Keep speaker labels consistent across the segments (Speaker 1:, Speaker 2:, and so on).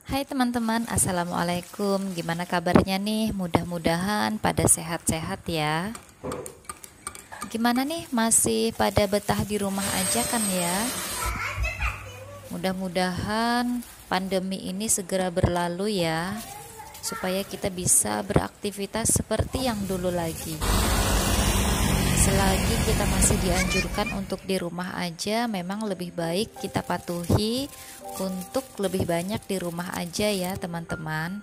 Speaker 1: Hai teman-teman, Assalamualaikum. Gimana kabarnya nih? Mudah-mudahan pada sehat-sehat ya. Gimana nih? Masih pada betah di rumah aja kan ya? Mudah-mudahan pandemi ini segera berlalu ya, supaya kita bisa beraktivitas seperti yang dulu lagi. Selagi kita masih dianjurkan untuk di rumah aja, memang lebih baik kita patuhi untuk lebih banyak di rumah aja ya teman-teman.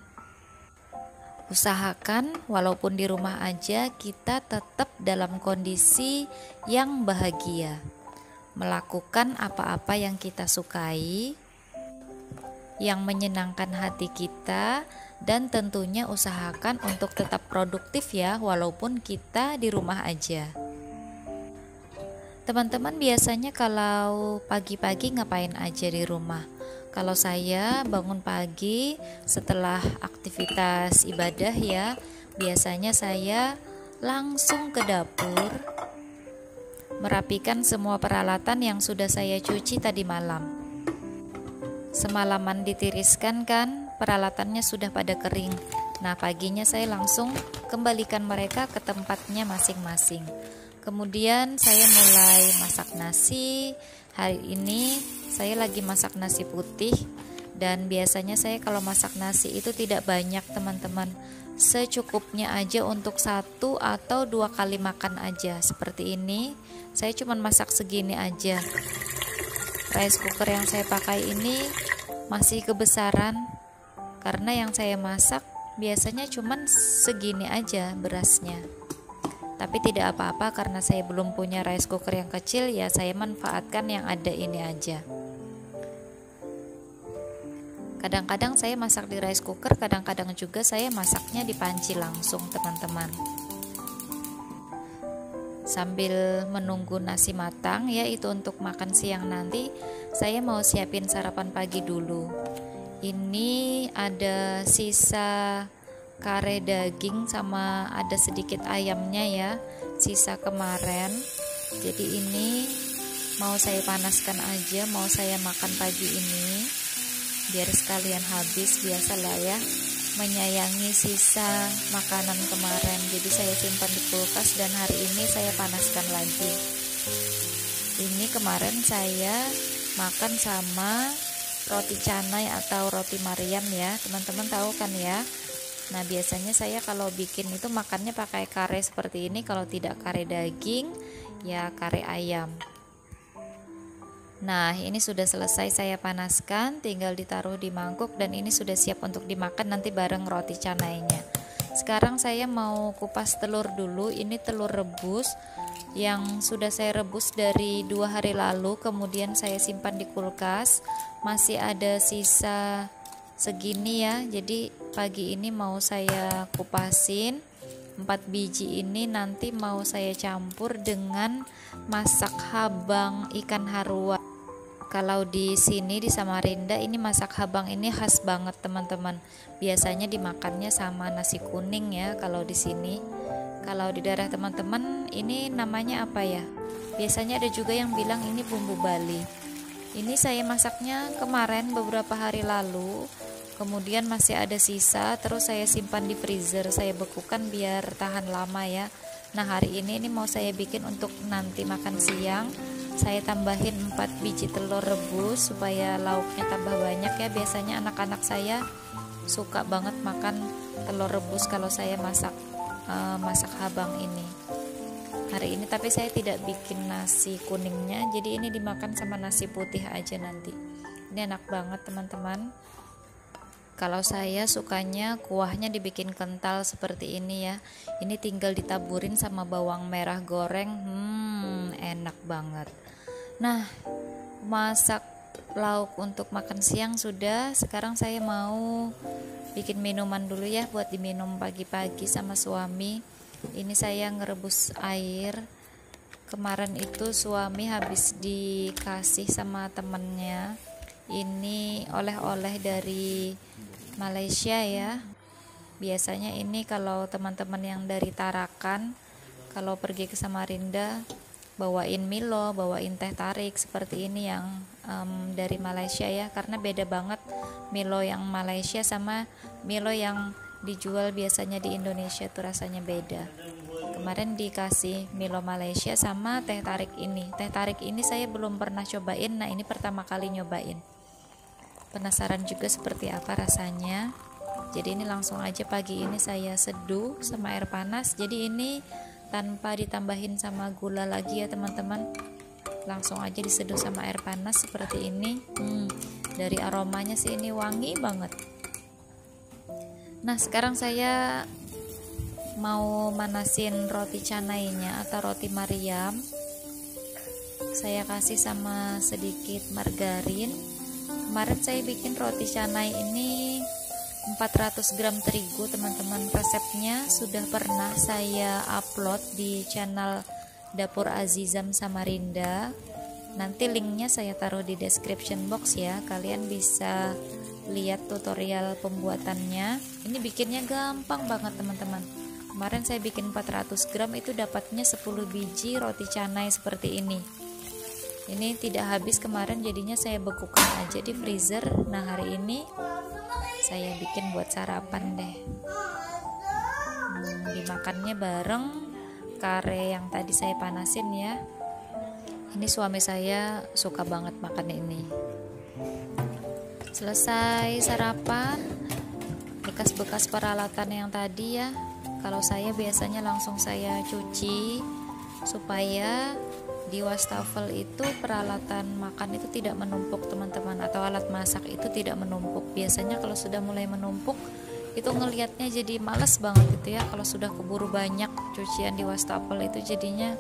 Speaker 1: Usahakan walaupun di rumah aja kita tetap dalam kondisi yang bahagia, melakukan apa-apa yang kita sukai, yang menyenangkan hati kita, dan tentunya usahakan untuk tetap produktif ya walaupun kita di rumah aja. Teman-teman biasanya kalau pagi-pagi ngapain aja di rumah? Kalau saya bangun pagi setelah aktivitas ibadah ya, biasanya saya langsung ke dapur, merapikan semua peralatan yang sudah saya cuci tadi malam. Semalaman ditiriskan kan, peralatannya sudah pada kering. Nah, paginya saya langsung kembalikan mereka ke tempatnya masing-masing. Kemudian saya mulai masak nasi. Hari ini saya lagi masak nasi putih, dan biasanya saya kalau masak nasi itu tidak banyak teman-teman, secukupnya aja untuk 1 atau 2 kali makan aja. Seperti ini saya cuma masak segini aja. Rice cooker yang saya pakai ini masih kebesaran, karena yang saya masak biasanya cuma segini aja berasnya. Tapi tidak apa-apa, karena saya belum punya rice cooker yang kecil ya, saya manfaatkan yang ada ini aja. Kadang-kadang saya masak di rice cooker, kadang-kadang juga saya masaknya di panci langsung teman-teman. Sambil menunggu nasi matang ya, itu untuk makan siang nanti, saya mau siapin sarapan pagi dulu. Ini ada sisa kare daging sama ada sedikit ayamnya ya, sisa kemarin. Jadi ini mau saya panaskan aja, mau saya makan pagi ini biar sekalian habis. Biasalah ya, menyayangi sisa makanan kemarin, jadi saya simpan di kulkas dan hari ini saya panaskan lagi. Ini kemarin saya makan sama roti canai atau roti Mariam ya, teman-teman tahu kan ya. Nah, biasanya saya kalau bikin itu makannya pakai kare seperti ini, kalau tidak kare daging ya kare ayam. Nah, ini sudah selesai saya panaskan, tinggal ditaruh di mangkuk dan ini sudah siap untuk dimakan nanti bareng roti canainya. Sekarang saya mau kupas telur dulu. Ini telur rebus yang sudah saya rebus dari 2 hari lalu, kemudian saya simpan di kulkas. Masih ada sisa segini ya, jadi pagi ini mau saya kupasin 4 biji ini, nanti mau saya campur dengan masak habang ikan harua. Kalau di sini di Samarinda ini masak habang ini khas banget teman-teman, biasanya dimakannya sama nasi kuning ya. Kalau di sini, kalau di daerah teman-teman ini namanya apa ya, biasanya ada juga yang bilang ini bumbu Bali. Ini saya masaknya kemarin beberapa hari lalu, kemudian masih ada sisa, terus saya simpan di freezer, saya bekukan biar tahan lama ya. Nah, hari ini mau saya bikin untuk nanti makan siang. Saya tambahin 4 biji telur rebus supaya lauknya tambah banyak ya. Biasanya anak-anak saya suka banget makan telur rebus kalau saya masak habang ini. Hari ini tapi saya tidak bikin nasi kuningnya, jadi ini dimakan sama nasi putih aja nanti. Ini enak banget teman-teman. Kalau saya sukanya kuahnya dibikin kental seperti ini ya. Ini tinggal ditaburin sama bawang merah goreng, enak banget. Nah, masak lauk untuk makan siang sudah. Sekarang saya mau bikin minuman dulu ya, buat diminum pagi-pagi sama suami. Ini saya ngerebus air. Kemarin itu suami habis dikasih sama temennya. Ini oleh-oleh dari Malaysia ya. Biasanya ini kalau teman-teman yang dari Tarakan, kalau pergi ke Samarinda bawain Milo, bawain teh tarik seperti ini yang dari Malaysia ya, karena beda banget Milo yang Malaysia sama Milo yang dijual biasanya di Indonesia tuh rasanya beda. Kemarin dikasih Milo Malaysia sama teh tarik ini. Teh tarik ini saya belum pernah cobain, nah ini pertama kali nyobain. Penasaran juga seperti apa rasanya. Jadi ini langsung aja pagi ini saya seduh sama air panas. Jadi ini tanpa ditambahin sama gula lagi ya teman-teman, langsung aja diseduh sama air panas seperti ini. Dari aromanya sih ini wangi banget. Nah sekarang saya mau manasin roti canainya atau roti Mariam. Saya kasih sama sedikit margarin. Kemarin saya bikin roti canai ini 400 gram terigu teman-teman. Resepnya sudah pernah saya upload di channel Dapur Azizam Samarinda. Nanti linknya saya taruh di description box ya. Kalian bisa lihat tutorial pembuatannya. Ini bikinnya gampang banget teman-teman. Kemarin saya bikin 400 gram itu dapatnya 10 biji roti canai seperti ini. Ini tidak habis kemarin, jadinya saya bekukan aja di freezer. Nah hari ini saya bikin buat sarapan deh. Dimakannya bareng kare yang tadi saya panasin ya. Ini suami saya suka banget makan ini. Selesai sarapan, bekas-bekas peralatan yang tadi ya, kalau saya biasanya langsung saya cuci supaya di wastafel itu peralatan makan itu tidak menumpuk teman-teman, atau alat masak itu tidak menumpuk. Biasanya kalau sudah mulai menumpuk itu ngelihatnya jadi males banget gitu ya. Kalau sudah keburu banyak cucian di wastafel itu jadinya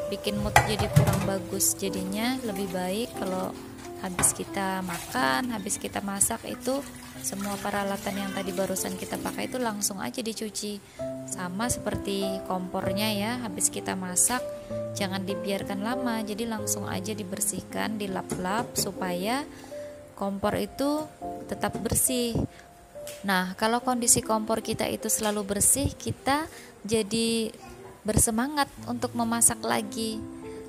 Speaker 1: bikin mood jadi kurang bagus. Jadinya lebih baik kalau habis kita makan, habis kita masak itu semua peralatan yang tadi barusan kita pakai itu langsung aja dicuci. Sama seperti kompornya ya, habis kita masak jangan dibiarkan lama, jadi langsung aja dibersihkan, dilap-lap supaya kompor itu tetap bersih. Nah kalau kondisi kompor kita itu selalu bersih, kita jadi bersemangat untuk memasak lagi.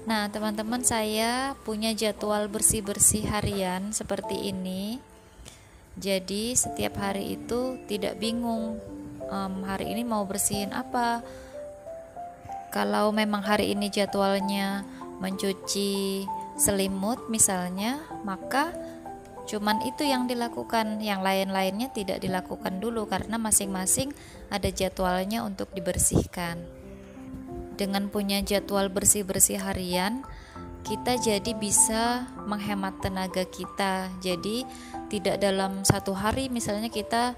Speaker 1: Nah teman-teman, saya punya jadwal bersih-bersih harian seperti ini. Jadi setiap hari itu tidak bingung hari ini mau bersihin apa. Kalau memang hari ini jadwalnya mencuci selimut misalnya, maka cuman itu yang dilakukan, yang lain-lainnya tidak dilakukan dulu karena masing-masing ada jadwalnya untuk dibersihkan. Dengan punya jadwal bersih-bersih harian, kita jadi bisa menghemat tenaga kita. Jadi tidak dalam satu hari misalnya kita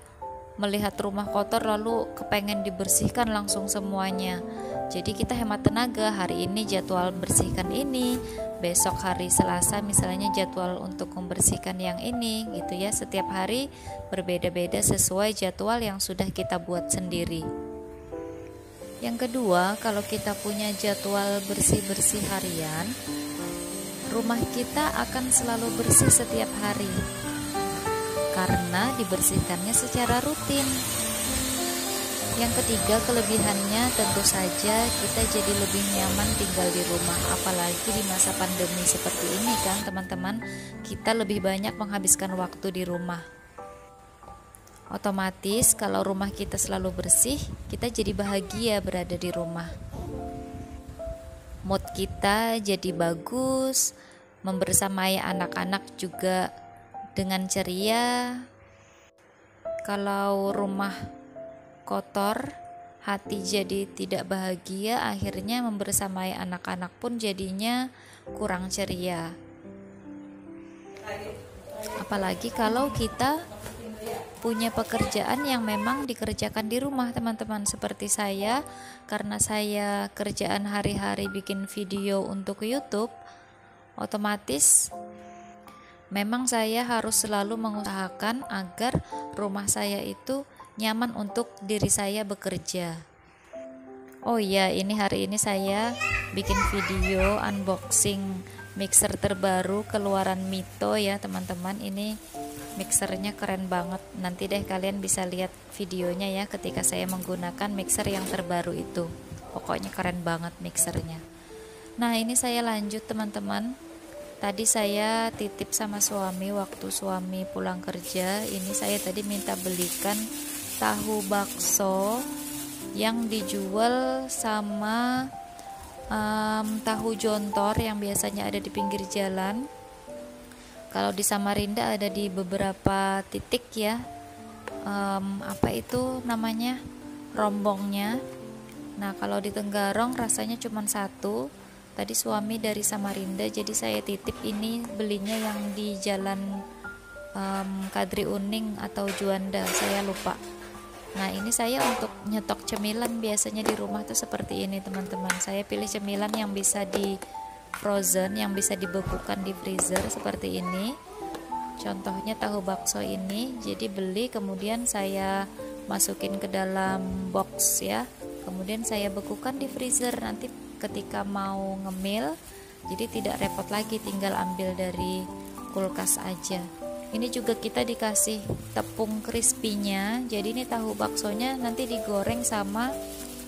Speaker 1: melihat rumah kotor lalu kepengen dibersihkan langsung semuanya. Jadi kita hemat tenaga, hari ini jadwal bersihkan ini, besok hari Selasa misalnya jadwal untuk membersihkan yang ini gitu ya. Setiap hari berbeda-beda sesuai jadwal yang sudah kita buat sendiri. Yang kedua, kalau kita punya jadwal bersih-bersih harian, rumah kita akan selalu bersih setiap hari karena dibersihkannya secara rutin. Yang ketiga, kelebihannya tentu saja kita jadi lebih nyaman tinggal di rumah, apalagi di masa pandemi seperti ini kan teman-teman, kita lebih banyak menghabiskan waktu di rumah. Otomatis kalau rumah kita selalu bersih, kita jadi bahagia berada di rumah. Mood kita jadi bagus, membersamai anak-anak juga dengan ceria. Kalau rumah kotor, hati jadi tidak bahagia, akhirnya membersamai anak-anak pun jadinya kurang ceria. Apalagi kalau kita punya pekerjaan yang memang dikerjakan di rumah teman-teman, seperti saya, karena saya kerjaan hari-hari bikin video untuk YouTube, otomatis memang saya harus selalu mengusahakan agar rumah saya itu nyaman untuk diri saya bekerja. Oh iya, ini hari ini saya bikin video unboxing mixer terbaru keluaran Mito ya teman-teman. Ini mixernya keren banget, nanti deh kalian bisa lihat videonya ya ketika saya menggunakan mixer yang terbaru itu. Pokoknya keren banget mixernya. Nah, ini saya lanjut teman-teman. Tadi saya titip sama suami waktu suami pulang kerja. Ini saya tadi minta belikan tahu bakso yang dijual sama tahu jontor yang biasanya ada di pinggir jalan. Kalau di Samarinda ada di beberapa titik ya. Apa itu namanya? Rombongnya. Nah, kalau di Tenggarong rasanya cuma satu. Tadi suami dari Samarinda, jadi saya titip ini belinya yang di jalan Kadri Uning atau Juanda, saya lupa. Nah, ini saya untuk nyetok cemilan biasanya di rumah tuh seperti ini teman-teman. Saya pilih cemilan yang bisa di frozen, yang bisa dibekukan di freezer seperti ini. Contohnya tahu bakso ini, jadi beli kemudian saya masukin ke dalam box ya. Kemudian saya bekukan di freezer, nanti ketika mau ngemil jadi tidak repot lagi, tinggal ambil dari kulkas aja. Ini juga kita dikasih tepung crispy-nya, jadi ini tahu baksonya nanti digoreng sama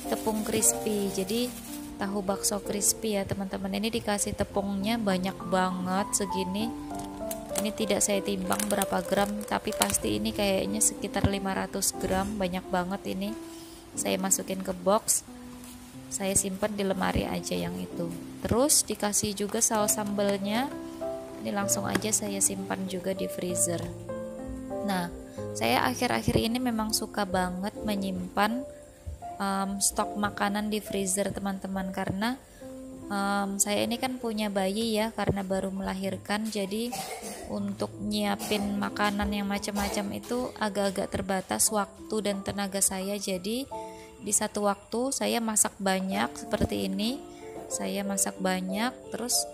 Speaker 1: tepung crispy, jadi tahu bakso crispy ya teman-teman. Ini dikasih tepungnya banyak banget segini. Ini tidak saya timbang berapa gram, tapi pasti ini kayaknya sekitar 500 gram, banyak banget ini. Saya masukin ke box, saya simpan di lemari aja yang itu. Terus dikasih juga saus sambalnya, ini langsung aja saya simpan juga di freezer. Nah, saya akhir-akhir ini memang suka banget menyimpan stok makanan di freezer teman-teman, karena saya ini kan punya bayi ya, karena baru melahirkan, jadi untuk nyiapin makanan yang macam-macam itu agak-agak terbatas waktu dan tenaga saya. Jadi di satu waktu saya masak banyak seperti ini, saya masak banyak, terus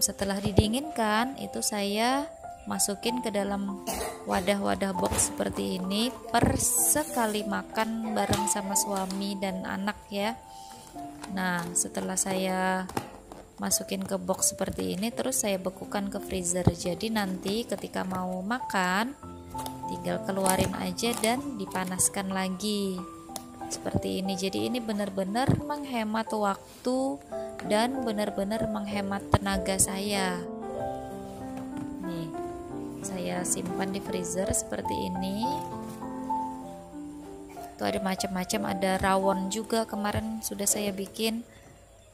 Speaker 1: setelah didinginkan itu saya masukin ke dalam wadah-wadah box seperti ini per sekali makan bareng sama suami dan anak ya. Nah, setelah saya masukin ke box seperti ini, terus saya bekukan ke freezer. Jadi nanti ketika mau makan tinggal keluarin aja dan dipanaskan lagi seperti ini. Jadi ini benar-benar menghemat waktu dan benar-benar menghemat tenaga saya. Nih, saya simpan di freezer seperti ini. Tuh ada macam-macam, ada rawon juga kemarin sudah saya bikin.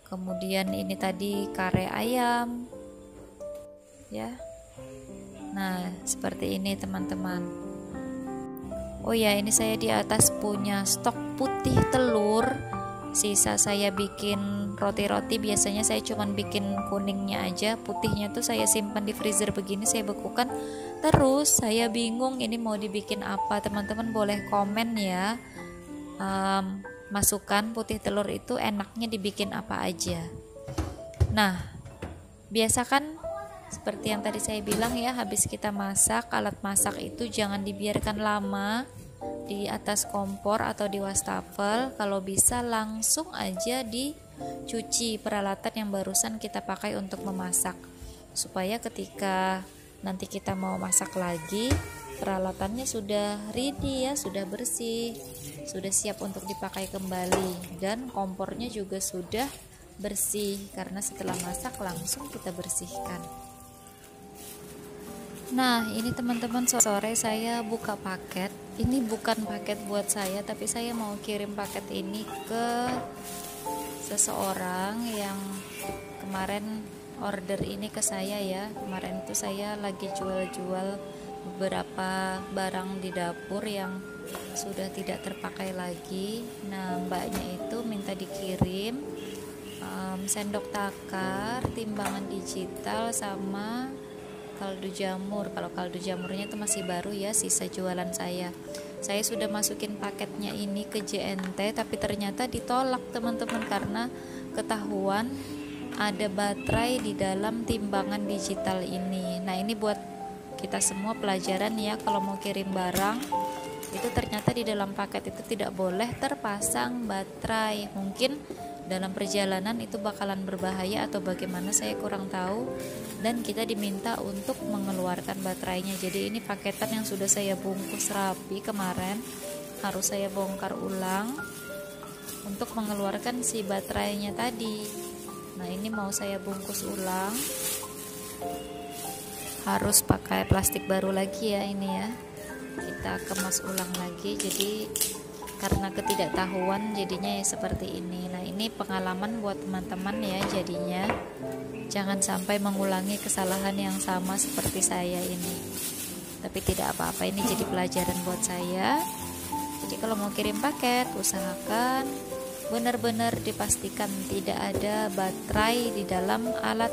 Speaker 1: Kemudian ini tadi kare ayam. Ya. Nah, seperti ini teman-teman. Oh ya, ini saya di atas punya stok putih telur. Sisa saya bikin roti-roti, biasanya saya cuman bikin kuningnya aja, putihnya tuh saya simpan di freezer begini, saya bekukan. Terus saya bingung ini mau dibikin apa, teman-teman boleh komen ya. Masukan putih telur itu enaknya dibikin apa aja. Nah, biasa kan seperti yang tadi saya bilang ya, habis kita masak, alat masak itu jangan dibiarkan lama di atas kompor atau di wastafel. Kalau bisa langsung aja dicuci peralatan yang barusan kita pakai untuk memasak, supaya ketika nanti kita mau masak lagi peralatannya sudah ready ya, sudah bersih, sudah siap untuk dipakai kembali, dan kompornya juga sudah bersih karena setelah masak langsung kita bersihkan. Nah, ini teman-teman, sore saya buka paket. Ini bukan paket buat saya, tapi saya mau kirim paket ini ke seseorang yang kemarin order ini ke saya ya. Kemarin itu saya lagi jual-jual beberapa barang di dapur yang sudah tidak terpakai lagi. Nah, mbaknya itu minta dikirim sendok takar, timbangan digital, sama kaldu jamur. Kalau kaldu jamurnya itu masih baru ya, sisa jualan saya. Saya sudah masukin paketnya ini ke JNT, tapi ternyata ditolak teman-teman, karena ketahuan ada baterai di dalam timbangan digital ini. Nah, ini buat kita semua pelajaran ya, kalau mau kirim barang itu ternyata di dalam paket itu tidak boleh terpasang baterai. Mungkin dalam perjalanan itu bakalan berbahaya atau bagaimana, saya kurang tahu, dan kita diminta untuk mengeluarkan baterainya. Jadi ini paketan yang sudah saya bungkus rapi kemarin, harus saya bongkar ulang untuk mengeluarkan si baterainya tadi. Nah, ini mau saya bungkus ulang, harus pakai plastik baru lagi ya, ini ya, kita kemas ulang lagi. Jadi karena ketidaktahuan jadinya ya seperti ini. Nah, ini pengalaman buat teman-teman ya, jadinya jangan sampai mengulangi kesalahan yang sama seperti saya ini. Tapi tidak apa-apa, ini jadi pelajaran buat saya. Jadi kalau mau kirim paket, usahakan benar-benar dipastikan tidak ada baterai di dalam alat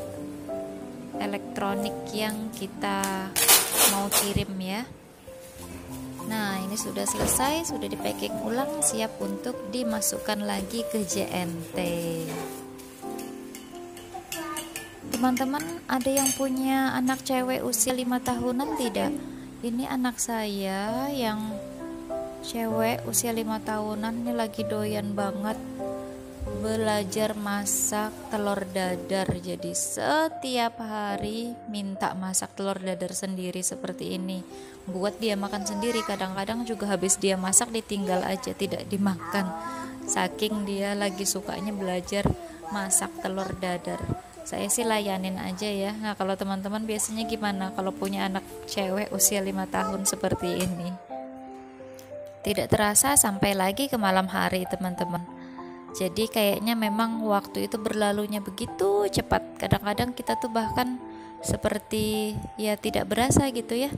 Speaker 1: elektronik yang kita mau kirim ya. Nah, ini sudah selesai, sudah di packing ulang, siap untuk dimasukkan lagi ke JNT. Teman-teman, ada yang punya anak cewek usia 5 tahunan tidak? Ini anak saya yang cewek usia 5 tahunan ini lagi doyan banget belajar masak telur dadar. Jadi setiap hari minta masak telur dadar sendiri seperti ini, buat dia makan sendiri. Kadang-kadang juga habis dia masak ditinggal aja, tidak dimakan, saking dia lagi sukanya belajar masak telur dadar. Saya sih layanin aja ya. Nah, kalau teman-teman biasanya gimana kalau punya anak cewek usia 5 tahun seperti ini? Tidak terasa sampai lagi ke malam hari teman-teman. Jadi kayaknya memang waktu itu berlalunya begitu cepat. Kadang-kadang kita tuh bahkan seperti ya tidak berasa gitu ya.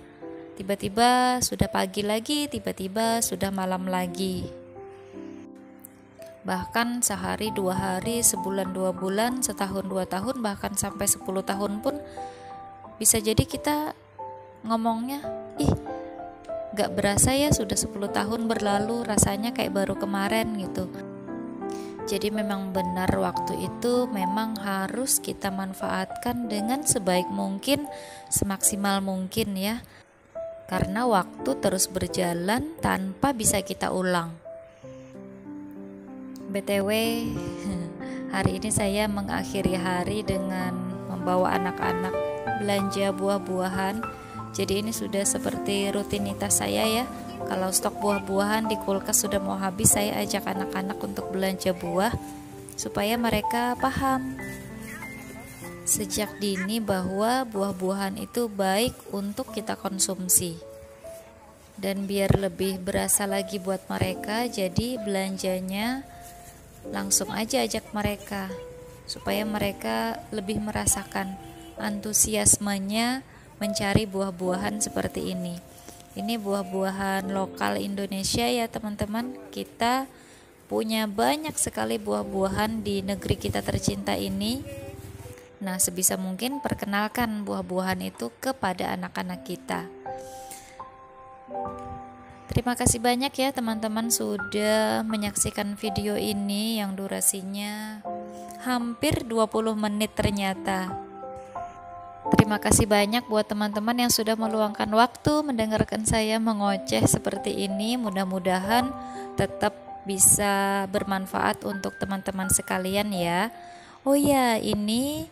Speaker 1: Tiba-tiba sudah pagi lagi, tiba-tiba sudah malam lagi. Bahkan sehari, 2 hari, sebulan, 2 bulan, setahun, 2 tahun, bahkan sampai 10 tahun pun bisa jadi kita ngomongnya, ih gak berasa ya sudah 10 tahun berlalu, rasanya kayak baru kemarin gitu. Jadi memang benar waktu itu memang harus kita manfaatkan dengan sebaik mungkin, semaksimal mungkin ya. Karena waktu terus berjalan tanpa bisa kita ulang. BTW, hari ini saya mengakhiri hari dengan membawa anak-anak belanja buah-buahan. Jadi ini sudah seperti rutinitas saya ya. Kalau stok buah-buahan di kulkas sudah mau habis, saya ajak anak-anak untuk belanja buah supaya mereka paham sejak dini bahwa buah-buahan itu baik untuk kita konsumsi. Dan biar lebih berasa lagi buat mereka, jadi belanjanya langsung aja ajak mereka supaya mereka lebih merasakan antusiasmenya mencari buah-buahan seperti ini. Ini buah-buahan lokal Indonesia ya teman-teman. Kita punya banyak sekali buah-buahan di negeri kita tercinta ini. Nah, sebisa mungkin perkenalkan buah-buahan itu kepada anak-anak kita. Terima kasih banyak ya teman-teman sudah menyaksikan video ini yang durasinya hampir 20 menit ternyata. Terima kasih banyak buat teman-teman yang sudah meluangkan waktu mendengarkan saya mengoceh seperti ini. Mudah-mudahan tetap bisa bermanfaat untuk teman-teman sekalian ya. Oh ya, ini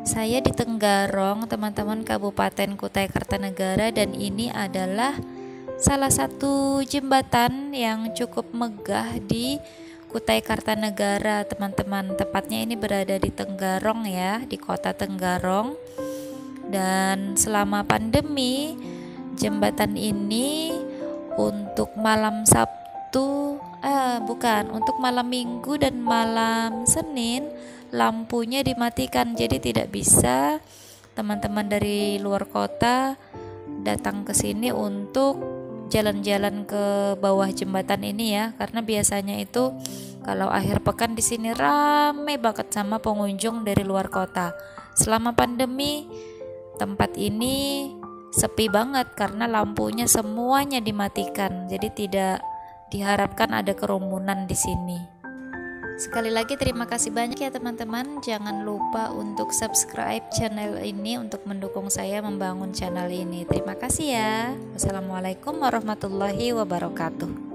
Speaker 1: saya di Tenggarong, teman-teman, Kabupaten Kutai Kartanegara, dan ini adalah salah satu jembatan yang cukup megah di Kutai Kartanegara, teman-teman. Tepatnya ini berada di Tenggarong ya, di kota Tenggarong. Dan selama pandemi, jembatan ini untuk malam Sabtu, untuk malam Minggu dan malam Senin lampunya dimatikan. Jadi tidak bisa teman-teman dari luar kota datang ke sini untuk jalan-jalan ke bawah jembatan ini ya, karena biasanya itu kalau akhir pekan di sini ramai banget sama pengunjung dari luar kota. Selama pandemi tempat ini sepi banget karena lampunya semuanya dimatikan. Jadi tidak diharapkan ada kerumunan di sini. Sekali lagi terima kasih banyak ya teman-teman. Jangan lupa untuk subscribe channel ini untuk mendukung saya membangun channel ini. Terima kasih ya. Wassalamualaikum warahmatullahi wabarakatuh.